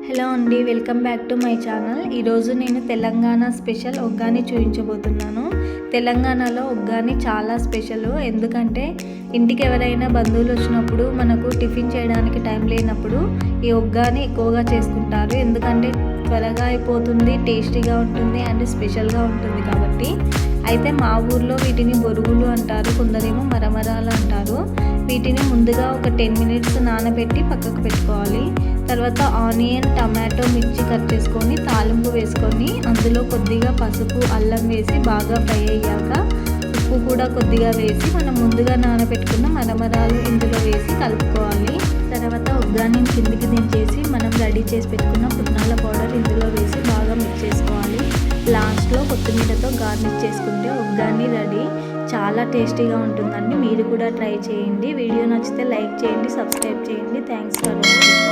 Hello అండి, welcome back to my channel. ఈరోజు నేను తెలంగాణ స్పెషల్ ఒగ్గాని చూపించబోతున్నాను. తెలంగాణలో ఒగ్గాని చాలా స్పెషల్. ఎందుకంటే ఇంటికి ఎవరైనా బంధువులు వచ్చినప్పుడు మనకు టిఫిన్ చేయడానికి టైం లేనప్పుడు ఈ ఒగ్గాని ఎక్కువగా చేసుకుంటారు. ఎందుకంటే త్వరగా అయిపోతుంది, టేస్టీగా ఉంటుంది అండ్ స్పెషల్గా ఉంటుంది కాబట్టి. అయితే మా ఊర్లో వీటిని బొరుగులు అంటారు, కొందరేమో మరమరాలు అంటారు. వీటిని ముందుగా ఒక 10 మినిట్స్ నానబెట్టి పక్కకు పెట్టుకోవాలి. తర్వాత ఆనియన్, టమాటో, మిర్చి కట్ చేసుకొని తాలింపు వేసుకొని అందులో కొద్దిగా పసుపు, అల్లం వేసి బాగా ఫ్రై అయ్యాక ఉప్పు కూడా కొద్దిగా వేసి మనం ముందుగా నానబెట్టుకున్న మరమరాలు ఇందులో వేసి కలుపుకోవాలి. తర్వాత ఒగ్గాని కిందికి దించేసి మనం రెడీ చేసి పెట్టుకున్న పుట్నాల పౌడర్ ఇందులో వేసి బాగా మిక్స్ చేసుకోవాలి. లాస్ట్లో కొత్తిమీరతో గార్నిష్ చేసుకుంటే ఒగ్గాని రెడీ. చాలా టేస్టీగా ఉంటుందండి. మీరు కూడా ట్రై చేయండి. వీడియో నచ్చితే లైక్ చేయండి, సబ్స్క్రైబ్ చేయండి. Thanks for watching.